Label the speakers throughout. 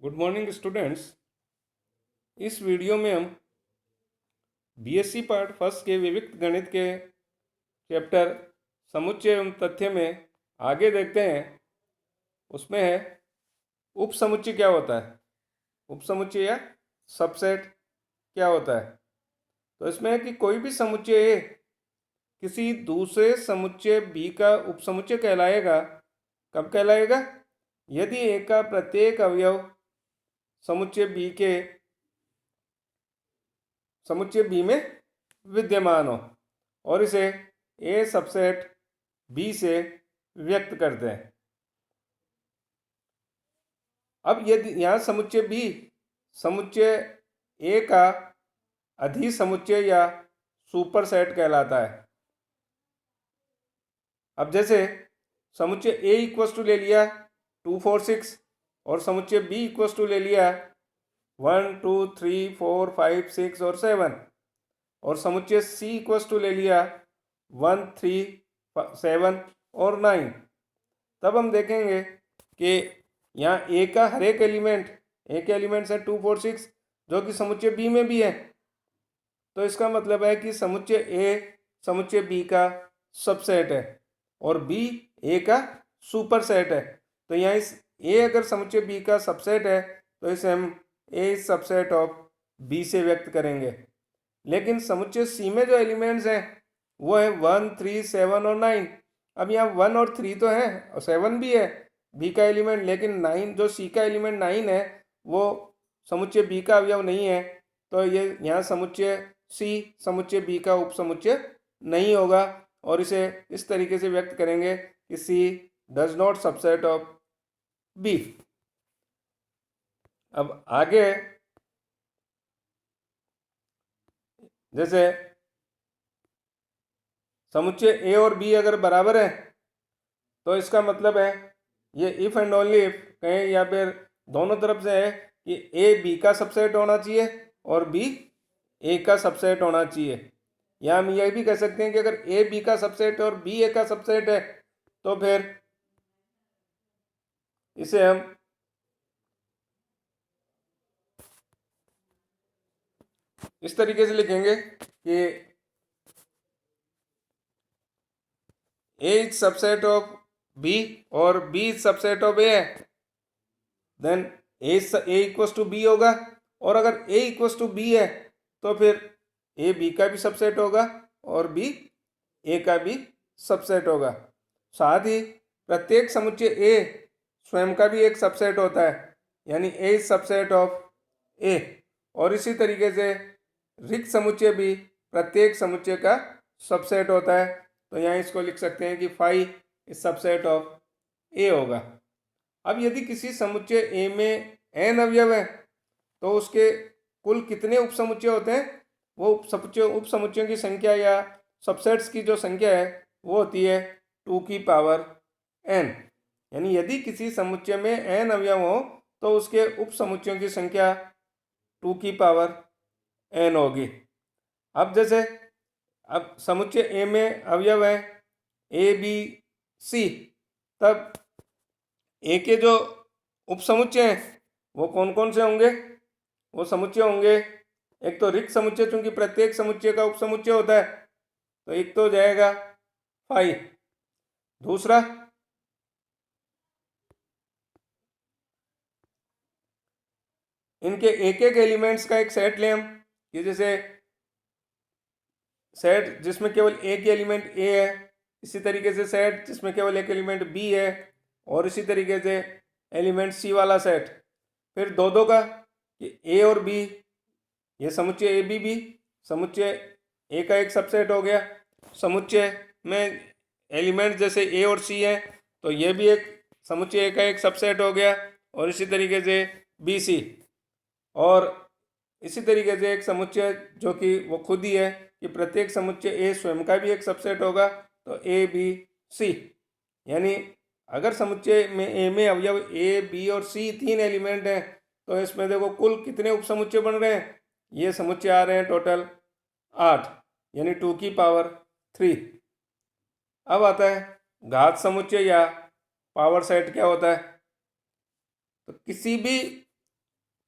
Speaker 1: Good morning students. इस video में हम बीएससी पार्ट फर्स्ट के विविक्त गणित के चैप्टर समुच्चय एवं तथ्य में आगे देखते हैं। उसमें है उपसमुच्चय क्या होता है, उपसमुच्चय या सबसेट क्या होता है। तो इसमें है कि कोई भी समुच्चय ए किसी दूसरे समुच्चय बी का उपसमुच्चय कहलाएगा। कब कहलाएगा? यदि ए का प्रत्येक अवयव समुच्चय बी में विद्यमान हो और इसे ए सबसेट बी से व्यक्त करते हैं। अब यदि यहाँ समुच्चय बी समुच्चय ए का अधिसमुच्चय या सुपरसेट कहलाता है। अब जैसे समुच्चय ए इक्वस टू ले लिया 2 4 6 और समुच्चय बी इक्वस टू ले लिया 1 2 3 4 5 6 और 7 और समुच्चय सी इक्वस टू ले लिया 1 3 7 और 9। तब हम देखेंगे कि यहाँ ए का हर एक एलिमेंट्स है 2 4 6 जो कि समुच्चय बी में भी है। तो इसका मतलब है कि समुच्चय ए समुच्चय बी का सबसेट है और बी ए का सुपरसेट है। तो यहाँ इस ए अगर समुच्चय बी का सबसेट है तो इसे हम ए सबसेट ऑफ बी से व्यक्त करेंगे। लेकिन समुच्चय सी में जो एलिमेंट्स हैं वो है 1 3 7 और 9। अब यहाँ 1 और 3 तो है और 7 भी है बी का एलिमेंट, लेकिन 9 जो सी का एलिमेंट 9 है वो समुच्चय बी का अवयव नहीं है। तो ये यहाँ समुच्चय सी समुच्चय बी का उपसमुच्चय नहीं होगा और इसे इस तरीके से व्यक्त करेंगे कि C does not subset of B. अब आगे जैसे समुच्चय ए और बी अगर बराबर है तो इसका मतलब है ये इफ एंड ओनली इफ कहें या फिर दोनों तरफ से है कि ए बी का सबसेट होना चाहिए और बी ए का सबसेट होना चाहिए। या हम यह भी कह सकते हैं कि अगर ए बी का सबसेट है और बी ए का सबसेट है तो फिर इसे हम इस तरीके से लिखेंगे कि A is subset of B और B is subset of A है, then A equals to B होगा। और अगर ए इक्वस टू बी है तो फिर ए बी का भी सबसेट होगा और बी ए का भी सबसेट होगा। साथ ही प्रत्येक समुच्चय ए स्वयं का भी एक सबसेट होता है, यानी ए इज सबसेट ऑफ ए। और इसी तरीके से रिक्त समुच्चय भी प्रत्येक समुच्चय का सबसेट होता है। तो यहाँ इसको लिख सकते हैं कि फाई इज सबसेट ऑफ ए होगा। अब यदि किसी समुच्चय ए में n अवयव है तो उसके कुल कितने उपसमुच्चय होते हैं? वो उपसमुच्चयों की संख्या या सबसेट्स की जो संख्या है वो होती है 2 की पावर n। यानी यदि किसी समुच्चय में n अवयव हो तो उसके उपसमुच्चयों की संख्या 2 की पावर n होगी। अब जैसे अब समुच्चय ए में अवयव है ए बी सी, तब ए के जो उपसमुच्चय हैं वो कौन कौन से होंगे? वो समुच्चय होंगे, एक तो रिक्त समुच्चय, चूंकि प्रत्येक समुच्चय का उपसमुच्चय होता है तो एक तो जाएगा फाई। दूसरा इनके एक एक एलिमेंट्स का एक सेट लें हम, कि जैसे सेट जिसमें केवल एक एलिमेंट ए है, इसी तरीके से सेट जिसमें केवल एक एलिमेंट बी है, और इसी तरीके से एलिमेंट सी वाला सेट। फिर दो दो का कि ए और बी, ये समुच्चय ए बी भी समुच्चय ए का एक सबसेट हो गया। समुच्चय में एलिमेंट जैसे ए और सी है तो ये भी एक समुच्चय ए का एक सबसेट हो गया, और इसी तरीके से बी सी। और इसी तरीके से एक समुच्चय जो कि वो खुद ही है कि प्रत्येक समुच्चय ए स्वयं का भी एक सबसेट होगा, तो ए बी सी। यानी अगर समुच्चय में ए में अवयव ए बी और सी तीन एलिमेंट हैं तो इसमें देखो कुल कितने उपसमुच्चय बन रहे हैं? ये समुच्चय आ रहे हैं टोटल 8, यानी 2 की पावर 3। अब आता है घात समुच्चय या पावर सेट क्या होता है। तो किसी भी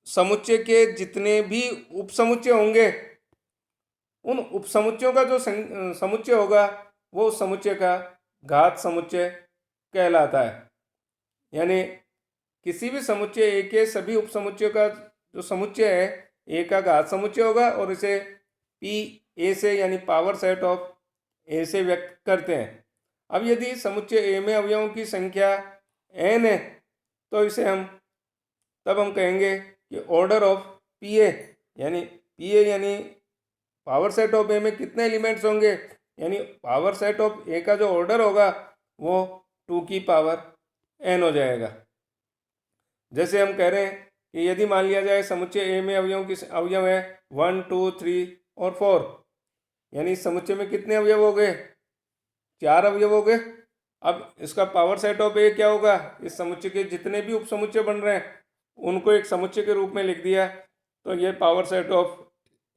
Speaker 1: समुच्चय के जितने भी उपसमुच्चय होंगे उन उपसमुच्चयों का जो समुच्चय होगा वो उस समुच्चय का घात समुच्चय कहलाता है। यानी किसी भी समुच्चय ए के सभी उपसमुच्चयों का जो समुच्चय है ए का घात समुच्चय होगा और इसे पी ए से यानी पावर सेट ऑफ ए से व्यक्त करते हैं। अब यदि समुच्चय ए में अवयवों की संख्या n है तो इसे तब हम कहेंगे कि ऑर्डर ऑफ पी ए यानी पावर सेट ऑफ ए में कितने एलिमेंट्स होंगे, यानी पावर सेट ऑफ ए का जो ऑर्डर होगा वो 2 की पावर n हो जाएगा। जैसे हम कह रहे हैं कि यदि मान लिया जाए समुच्चय ए में अवयव है 1 2 3 और 4, यानी इस समुच्चय में कितने अवयव हो गए, 4 अवयव हो गए। अब इसका पावर सेट ऑफ ए क्या होगा, इस समुच्चय के जितने भी उपसमुच्चय बन रहे हैं उनको एक समुच्चय के रूप में लिख दिया तो ये पावर सेट ऑफ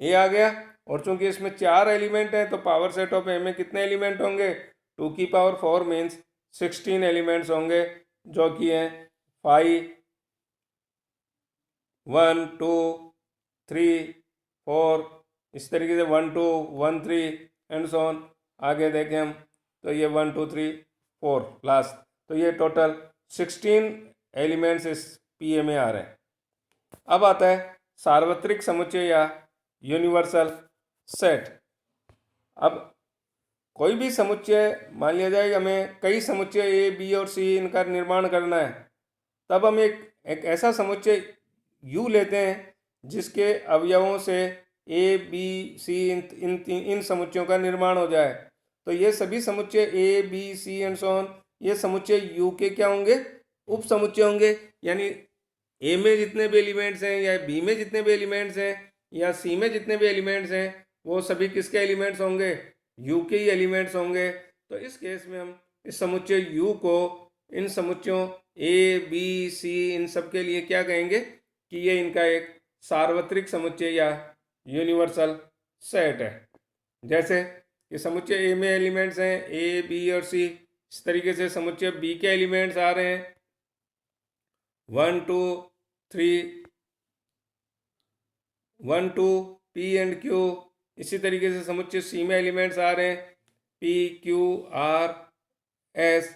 Speaker 1: ए आ गया। और चूंकि इसमें 4 एलिमेंट हैं तो पावर सेट ऑफ ए में कितने एलिमेंट होंगे, 2 की पावर 4 मीन्स 16 एलिमेंट्स होंगे, जो कि हैं 5 1 2 3 4, इस तरीके से 1 2 1 3 एंड सो ऑन। आगे देखें हम तो ये 1 2 3 4 लास्ट, तो ये टोटल 16 एलिमेंट्स इस पी ए में आ रहे हैं। अब आता है सार्वत्रिक समुच्चय या यूनिवर्सल सेट। अब कोई भी समुच्चय मान लिया जाए हमें कई समुच्चय ए बी और सी इनका निर्माण करना है, तब हम एक ऐसा समुच्चय यू लेते हैं जिसके अवयवों से ए बी सी इन समुच्चयों का निर्माण हो जाए। तो ये सभी समुच्चय A B C and so on ये समुच्चय यू के क्या होंगे, उप समुच्चय होंगे। यानी ए में जितने भी एलिमेंट्स हैं या बी में जितने भी एलिमेंट्स हैं या सी में जितने भी एलिमेंट्स हैं वो सभी किसके एलिमेंट्स होंगे, यू के ही एलिमेंट्स होंगे। तो इस केस में हम इस समुच्चय यू को इन समुच्चयों ए बी सी इन सब के लिए क्या कहेंगे कि ये इनका एक सार्वत्रिक समुच्चय या यूनिवर्सल सेट है। जैसे ये समुच्चय ए में एलिमेंट्स हैं ए बी और सी, इस तरीके से समुच्चय बी के एलिमेंट्स आ रहे हैं 1 2 3 1 2 पी एंड क्यू। इसी तरीके से समुच्चय सी में एलिमेंट्स आ रहे हैं पी क्यू आर एस।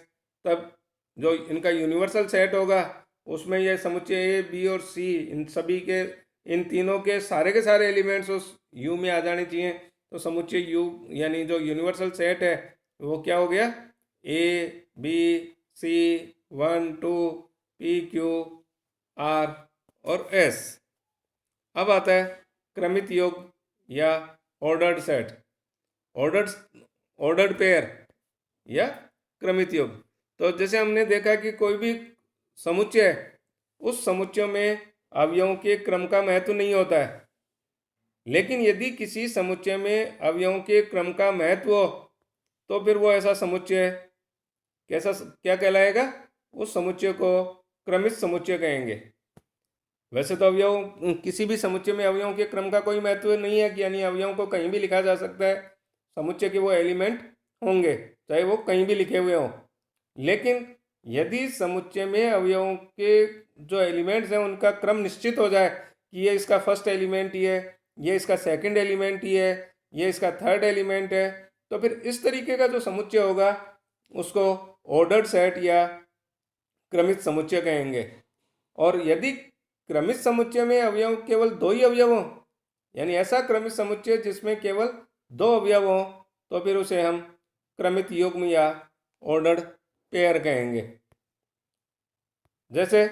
Speaker 1: तब जो इनका यूनिवर्सल सेट होगा उसमें यह समुच्चय ए बी और सी इन सभी के इन तीनों के सारे एलिमेंट्स उस यू में आ जाने चाहिए। तो समुच्चय यू यानी जो यूनिवर्सल सेट है वो क्या हो गया, A B C 1 2 P Q R और एस। अब आता है क्रमित योग या ऑर्डर्ड सेट, ऑर्डर्ड पेयर या क्रमित योग। तो जैसे हमने देखा कि कोई भी समुच्चय उस समुच्चय में अवयवों के क्रम का महत्व नहीं होता है, लेकिन यदि किसी समुच्चय में अवयवों के क्रम का महत्व हो तो फिर वो ऐसा समुच्चय क्या कहलाएगा, उस समुच्चय को क्रमित समुच्चय कहेंगे। वैसे तो अवयव किसी भी समुच्चय में अवयवों के क्रम का कोई महत्व नहीं है कि यानी अवयवों को कहीं भी लिखा जा सकता है, समुच्चय के वो एलिमेंट होंगे चाहे वो कहीं भी लिखे हुए हों। लेकिन यदि समुच्चय में अवयवों के जो एलिमेंट्स हैं उनका क्रम निश्चित हो जाए कि ये इसका फर्स्ट एलिमेंट ही है, ये इसका सेकंड एलिमेंट ही है, ये इसका थर्ड एलिमेंट है, तो फिर इस तरीके का जो समुच्चय होगा उसको ऑर्डर्ड सेट या क्रमित समुच्चय कहेंगे। और यदि क्रमित समुच्चय में अवयव केवल 2 ही अवयव हों, यानी ऐसा क्रमित समुच्चय जिसमें केवल 2 अवयव हों, तो फिर उसे हम क्रमित युग्म या ऑर्डर्ड पेयर कहेंगे। जैसे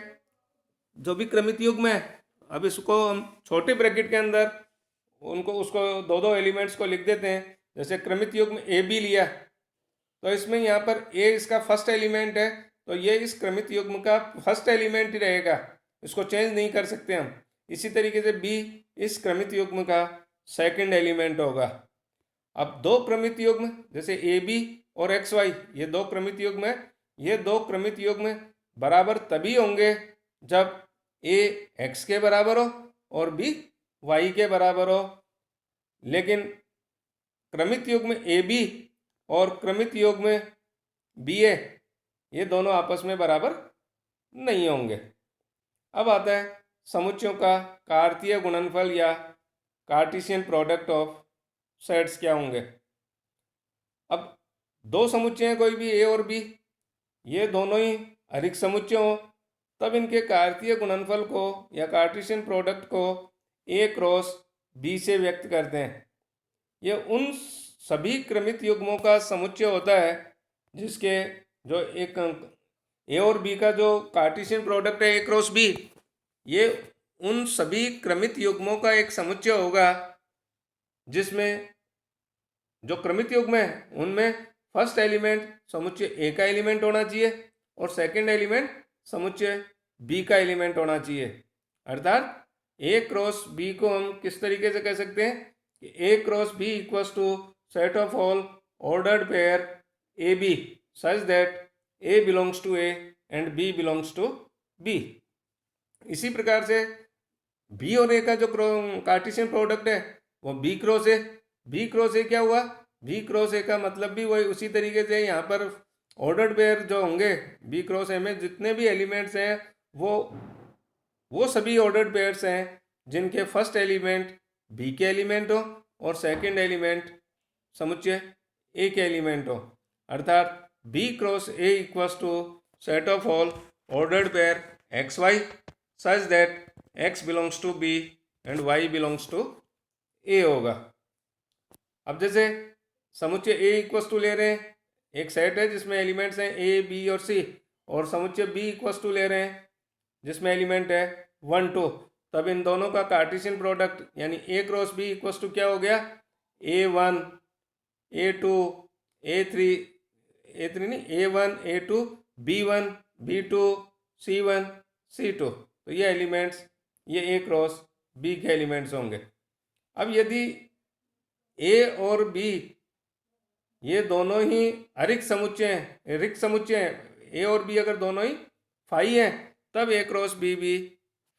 Speaker 1: जो भी क्रमित युग्म है, अब इसको हम छोटे ब्रैकेट के अंदर उसको 2 एलिमेंट्स को लिख देते हैं। जैसे क्रमित युग्म ए बी लिया तो इसमें यहाँ पर ए इसका फर्स्ट एलिमेंट है तो ये इस क्रमित युग्म का फर्स्ट एलिमेंट ही रहेगा, इसको चेंज नहीं कर सकते हम। इसी तरीके से बी इस क्रमित युग्म का सेकंड एलिमेंट होगा। अब 2 क्रमित युग्म जैसे ए बी और एक्स वाई ये 2 क्रमित युग्म है, ये 2 क्रमित युग्म बराबर तभी होंगे जब ए एक्स के बराबर हो और बी वाई के बराबर हो। लेकिन क्रमित युग्म ए बी और क्रमित युग्म बी ए ये दोनों आपस में बराबर नहीं होंगे। अब आता है समुच्चयों का कार्तीय गुणनफल या कार्टेशियन प्रोडक्ट ऑफ सेट्स क्या होंगे। अब दो समुच्चय हैं कोई भी ए और बी, ये दोनों ही अरिक्त समुच्चय हो, तब इनके कार्तीय गुणनफल को या कार्टेशियन प्रोडक्ट को ए क्रॉस बी से व्यक्त करते हैं। ये उन सभी क्रमित युग्मों का समुच्चय होता है जिसके जो एक ए और बी का जो कार्टेशियन प्रोडक्ट है ए क्रॉस बी, ये उन सभी क्रमित युग्मों का एक समुच्चय होगा जिसमें जो क्रमित युग्म है उनमें फर्स्ट एलिमेंट समुच्चय ए का एलिमेंट होना चाहिए और सेकंड एलिमेंट समुच्चय बी का एलिमेंट होना चाहिए। अर्थात ए क्रॉस बी को हम किस तरीके से कह सकते हैं कि A cross B equals to set of all ordered pair A B such that A belongs to A and B belongs to B. इसी प्रकार से बी और ए का जो कार्टेशियन प्रोडक्ट है वो B cross A, B cross A क्या हुआ, बी क्रॉस ए का मतलब भी वही उसी तरीके से यहाँ पर ऑर्डर्ड पेयर जो होंगे बी क्रॉस ए में जितने भी एलिमेंट्स हैं वो सभी ऑर्डर्ड पेयर्स हैं जिनके फर्स्ट एलिमेंट बी के एलिमेंट हो और सेकंड एलिमेंट समुच्चय ए के एलिमेंट हो। अर्थात B cross A equals to set of all ordered pair X Y such that X belongs to B and Y belongs to A होगा। अब जैसे समुच्चय ए इक्वल्स टू ले रहे हैं, एक सेट है जिसमें एलिमेंट्स हैं ए बी और सी, और समुच्चय बी इक्वल्स टू ले रहे हैं जिसमें एलिमेंट है 1 2, तब इन दोनों का कार्टेशियन प्रोडक्ट यानी ए क्रॉस बी इक्वल्स टू क्या हो गया, A1 A2 A3 A3 नहीं A1 A2 B1 B2 C1 C2, तो ये एलिमेंट्स ये ए क्रॉस बी के एलिमेंट्स होंगे। अब यदि ए और बी ये दोनों ही अरिक्त समुच्चय हैं, रिक्त समुच्चय हैं, ए और बी अगर दोनों ही फाई हैं तब ए क्रॉस बी भी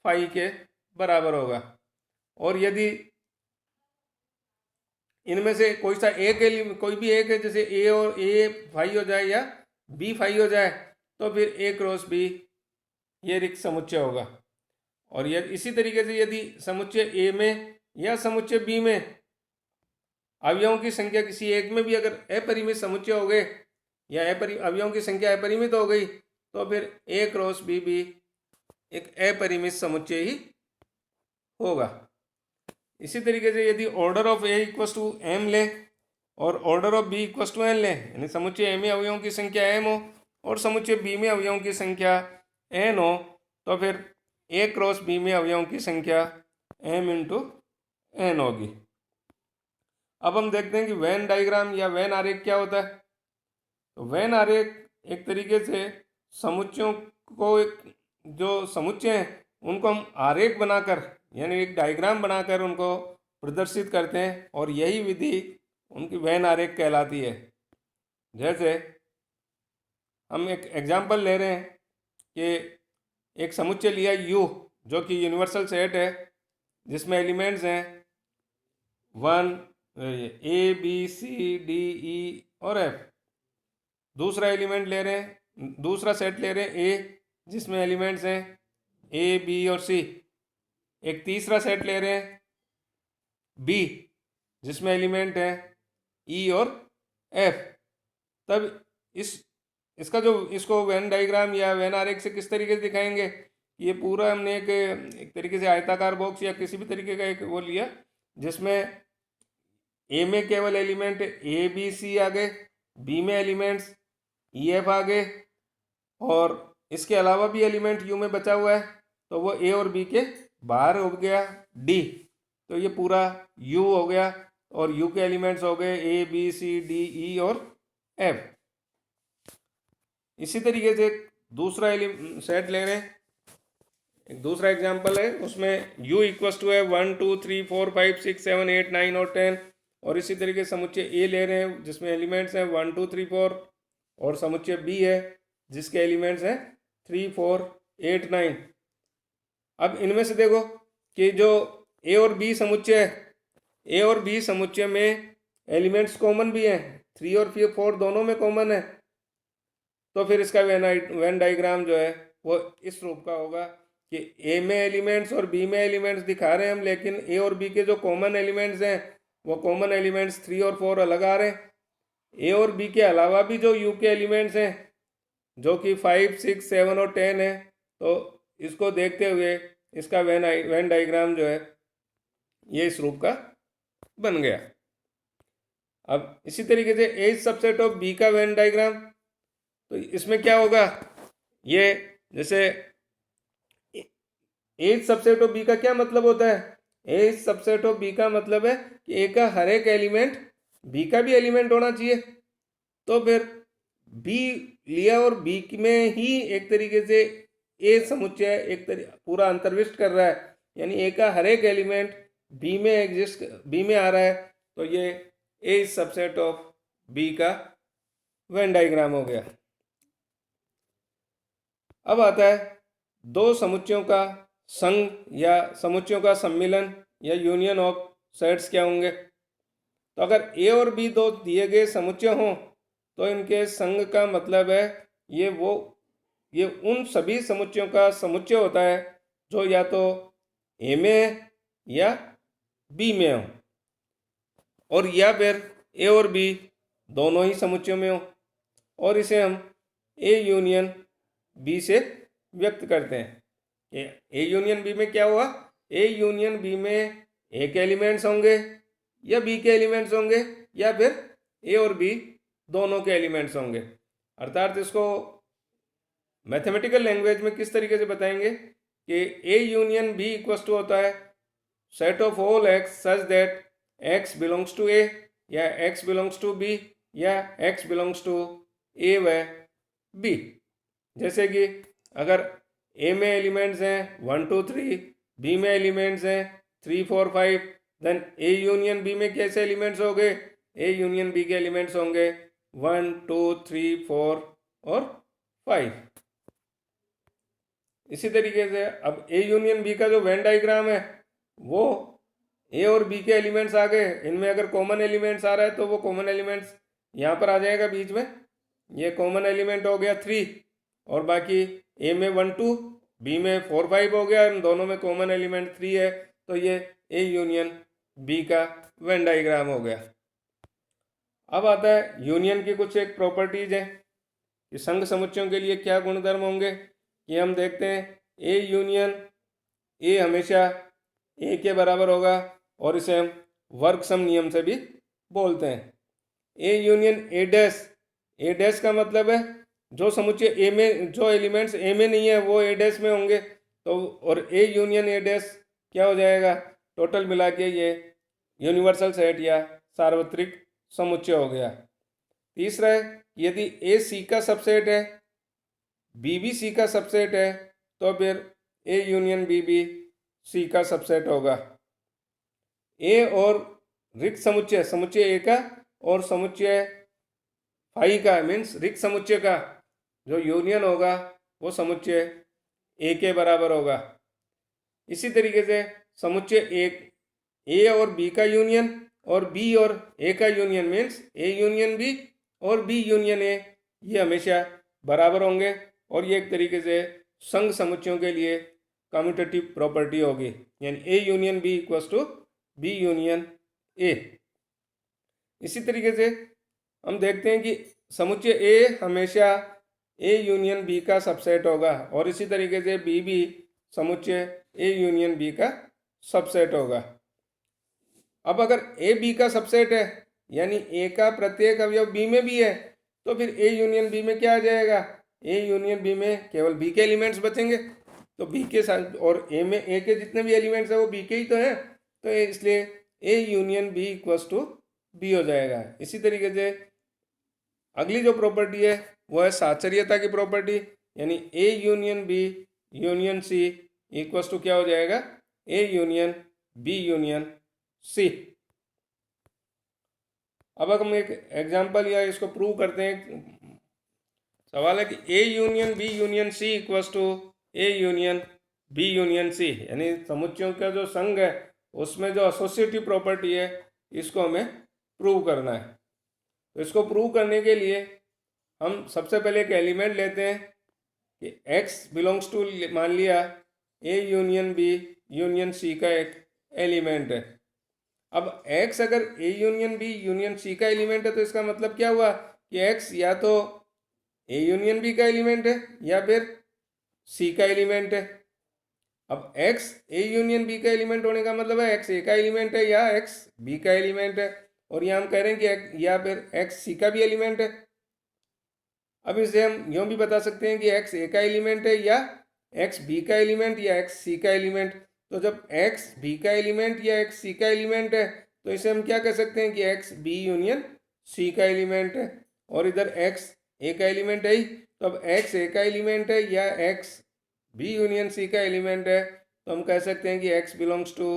Speaker 1: फाई के बराबर होगा। और यदि इनमें से कोई सा एक कोई भी एक है, जैसे ए और ए फाई हो जाए या बी फाई हो जाए, तो फिर ए क्रॉस बी ये रिक्त समुच्चय होगा। और यदि इसी तरीके से यदि समुच्चय ए में या समुच्चय बी में अवयवों की संख्या किसी एक में भी अगर अपरिमित समुच्चय हो गए या अवयवों की संख्या अपरिमित हो गई, तो फिर ए क्रॉस बी भी एक अपरिमित समुच्चय ही होगा। इसी तरीके से यदि order of A equals to M ले और order of B equals to N ले, यानी समुच्चय ए में अवयवों की संख्या एम हो और समुच्चय बी में अवयवों की संख्या एन हो, तो फिर ए क्रॉस बी में अवयवों की संख्या एम इंटू एन होगी। अब हम देखते हैं कि वेन डायग्राम या वेन आरेख क्या होता है। तो वेन आरेख एक तरीके से समुच्चयों को जो समुच्चय हैं उनको हम आरेख बनाकर यानी एक डायग्राम बनाकर उनको प्रदर्शित करते हैं, और यही विधि उनकी वेन आरेख कहलाती है। जैसे हम एक एग्जाम्पल ले रहे हैं कि एक समुच्चय लिया U जो कि यूनिवर्सल सेट है जिसमें एलिमेंट्स हैं 1 A B C D E और F। दूसरा एलिमेंट ले रहे हैं, दूसरा सेट ले रहे हैं A जिसमें एलिमेंट्स हैं A B और C। एक तीसरा सेट ले रहे हैं B जिसमें एलिमेंट हैं E और F। तब इसका जो इसको वेन डायग्राम या वेन आरेख से किस तरीके से दिखाएंगे, ये पूरा हमने एक तरीके से आयताकार बॉक्स या किसी भी तरीके का एक वो लिया जिसमें ए में केवल एलिमेंट ए बी सी आ गए, बी में एलिमेंट्स ई एफ आ गए, और इसके अलावा भी एलिमेंट यू में बचा हुआ है तो वो ए और बी के बाहर हो गया डी, तो ये पूरा यू हो गया और यू के एलिमेंट्स हो गए ए बी सी डी ई और एफ। इसी तरीके से दूसरा सेट ले रहे हैं, एक दूसरा एग्जांपल है उसमें u इक्वल्स टू है 1 2 3 4 5 6 7 8 9 और 10, और इसी तरीके से समुच्चय ए ले रहे हैं जिसमें एलिमेंट्स हैं 1 2 3 4, और समुच्चय बी है जिसके एलिमेंट्स हैं 3 4 8 9। अब इनमें से देखो कि जो ए और बी समुच्चय है, ए और बी समुच्चय में एलिमेंट्स कॉमन भी हैं, 3 और 4 दोनों में कॉमन है, तो फिर इसका वेन डायग्राम जो है वो इस रूप का होगा कि ए में एलिमेंट्स और बी में एलिमेंट्स दिखा रहे हैं हम, लेकिन ए और बी के जो कॉमन एलिमेंट्स हैं वो कॉमन एलिमेंट्स 3 और 4 अलग आ रहे हैं। ए और बी के अलावा भी जो यू के एलिमेंट्स हैं जो कि 5, 6, 7 और 10 है, तो इसको देखते हुए इसका वेन डाइग्राम जो है ये इस रूप का बन गया। अब इसी तरीके से ए सबसेट ऑफ बी का वेन डाइग्राम, तो इसमें क्या होगा, ये जैसे ए सबसेट ऑफ बी का क्या मतलब होता है, ए सबसेट ऑफ बी का मतलब है कि ए का हर एक एलिमेंट बी का भी एलिमेंट होना चाहिए। तो फिर बी लिया और बी में ही एक तरीके से ए समुच्चय एक पूरा अंतर्विष्ट कर रहा है, यानी ए का हर एक एलिमेंट बी में एग्जिस्ट, बी में आ रहा है, तो ये ए सबसेट ऑफ बी का वेन डाइग्राम हो गया। अब आता है दो समुच्चयों का संघ या समुच्चयों का सम्मिलन या यूनियन ऑफ सेट्स क्या होंगे। तो अगर ए और बी दो दिए गए समुच्चय हों तो इनके संघ का मतलब है ये उन सभी समुच्चयों का समुच्चय होता है जो या तो ए में या बी में हो, और या फिर ए और बी दोनों ही समुच्चयों में हो, और इसे हम ए यूनियन बी से व्यक्त करते हैं। ए यूनियन बी में क्या हुआ, ए यूनियन बी में ए के एलिमेंट्स होंगे या बी के एलिमेंट्स होंगे या फिर ए और बी दोनों के एलिमेंट्स होंगे। अर्थात इसको मैथमेटिकल लैंग्वेज में किस तरीके से बताएंगे कि A union B equal to होता है set of all X such that X belongs to A या एक्स बिलोंग्स टू बी या एक्स बिलोंग्स टू ए व बी। जैसे कि अगर ए में एलिमेंट्स हैं 1, 2, 3, बी में एलिमेंट्स हैं 3, 4, 5, देन ए यूनियन बी में कैसे एलिमेंट्स होंगे, ए यूनियन बी के एलिमेंट्स होंगे 1, 2, 3, 4 और 5। इसी तरीके से अब ए यूनियन बी का जो वेन डाइग्राम है वो ए और बी के एलिमेंट्स आ गए, इनमें अगर कॉमन एलिमेंट्स आ रहा है तो वो कॉमन एलिमेंट्स यहाँ पर आ जाएगा बीच में, ये कॉमन एलिमेंट हो गया 3, और बाकी ए में 1, 2, बी में 4, 5 हो गया, इन दोनों में कॉमन एलिमेंट 3 है, तो ये ए यूनियन बी का वेन डाइग्राम हो गया। अब आता है यूनियन की कुछ एक प्रॉपर्टीज है कि संघ समुच्चयों के लिए क्या गुणधर्म होंगे, कि हम देखते हैं ए यूनियन ए हमेशा ए के बराबर होगा, और इसे हम वर्ग सम नियम से भी बोलते हैं। ए यूनियन ए डैश का मतलब है जो समुच्चय ए में, जो एलिमेंट्स ए में नहीं है वो ए डैश में होंगे, तो और ए यूनियन ए डैश क्या हो जाएगा, टोटल मिला के ये यूनिवर्सल सेट या सार्वत्रिक समुच्चय हो गया। तीसरा है यदि ए सी का सबसेट है, बी भी सी का सबसेट है, तो फिर ए यूनियन बी भी सी का सबसेट होगा। ए और रिक्त समुच्चय, समुच्चय ए का और समुच्चय फाई का, मीन्स रिक्त समुच्चय का जो यूनियन होगा वो समुच्चय ए के बराबर होगा। इसी तरीके से समुच्चय ए और बी का यूनियन और बी और ए का union means A union B और बी यूनियन ए, ये हमेशा बराबर होंगे, और ये एक तरीके से संघ समुच्चयों के लिए कम्यूटेटिव प्रॉपर्टी होगी, यानी A union B equals to B union A. इसी तरीके से हम देखते हैं कि समुच्चय ए हमेशा ए यूनियन बी का सबसेट होगा, और इसी तरीके से बी भी समुच्चय ए यूनियन बी का सबसेट होगा। अब अगर ए बी का सबसेट है यानी ए का प्रत्येक अवयव बी में भी है, तो फिर ए यूनियन बी में क्या आ जाएगा, ए यूनियन बी में केवल बी के एलिमेंट्स बचेंगे, तो बी के साथ और ए में ए के जितने भी एलिमेंट्स है वो बी के ही तो हैं, तो इसलिए A union B equals to B हो जाएगा। इसी तरीके से अगली जो प्रॉपर्टी है वो है साचर्यता की प्रॉपर्टी, यानी A union B union C equals to क्या हो जाएगा, A union B union C. अब हम एक एग्जांपल या इसको प्रूव करते हैं। सवाल है कि A union B union C equals to A union B union C, यानी समुच्चयों का जो संघ है उसमें जो एसोसिएटिव प्रॉपर्टी है इसको हमें प्रूव करना है। तो इसको प्रूव करने के लिए हम सबसे पहले एक एलिमेंट लेते हैं कि x बिलोंग्स टू, मान लिया A union B union C का एक एलिमेंट है। अब x अगर A union B union C का एलिमेंट है तो इसका मतलब क्या हुआ कि x या तो ए यूनियन बी का एलिमेंट है या फिर सी का एलिमेंट है। अब x ए यूनियन बी का एलिमेंट होने का मतलब है x ए का एलिमेंट है या x बी का एलिमेंट है, और यहाँ हम कह रहे हैं कि या फिर x सी का भी एलिमेंट है। अब इसे हम यूँ भी बता सकते हैं कि x ए का एलिमेंट है या x बी का एलिमेंट या x सी का एलिमेंट। तो जब x बी का एलिमेंट या x सी का एलिमेंट है तो इसे हम क्या कह सकते हैं कि x बी यूनियन सी का एलिमेंट है, और इधर x ए का एलिमेंट है ही, तो अब x ए का एलिमेंट है या x बी यूनियन सी का एलिमेंट है तो हम कह सकते हैं कि x belongs to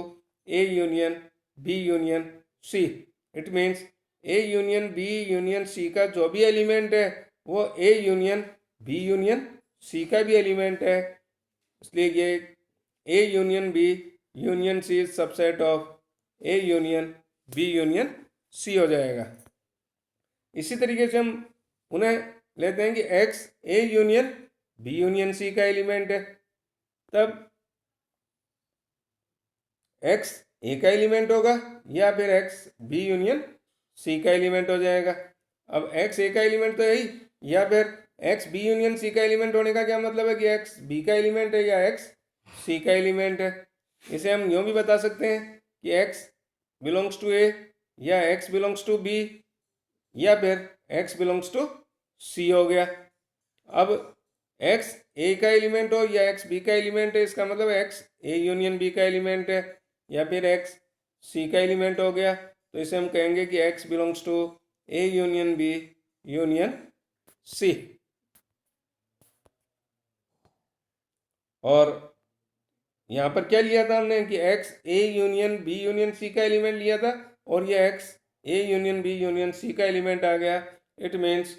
Speaker 1: A union B union C. It means A union B union C का जो भी एलिमेंट है वो A union B union C का भी एलिमेंट है, इसलिए ये A union B union C is subset of A union B union C हो जाएगा। इसी तरीके से हम उन्हें लेते हैं कि x A union B union C का एलिमेंट है, तब x ए का एलिमेंट होगा या फिर x बी यूनियन सी का एलिमेंट हो जाएगा। अब x ए का एलिमेंट तो यही, या फिर x बी यूनियन सी का एलिमेंट होने का क्या मतलब है कि x बी का एलिमेंट है या x सी का एलिमेंट है। इसे हम यूँ भी बता सकते हैं कि x बिलोंग्स टू ए या x बिलोंग्स टू बी या फिर x बिलोंग्स टू सी हो गया। अब x ए का एलिमेंट हो या x बी का एलिमेंट है, इसका मतलब x ए यूनियन बी का एलिमेंट है या फिर x सी का एलिमेंट हो गया, तो इसे हम कहेंगे कि x belongs to A union B union C. और यहाँ पर क्या लिया था हमने कि x A union B union C का एलिमेंट लिया था और ये x A union B union C का एलिमेंट आ गया। It means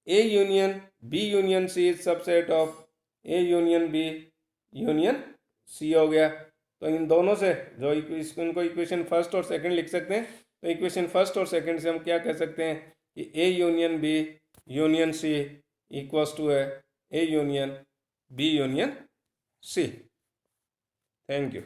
Speaker 1: A union B union C is subset of A union B union C हो गया। तो इन दोनों से जो इनको इक्वेशन फर्स्ट और सेकंड लिख सकते हैं, तो इक्वेशन फर्स्ट और सेकंड से हम क्या कह सकते हैं कि A union B union C equals to है A union B union C. Thank you.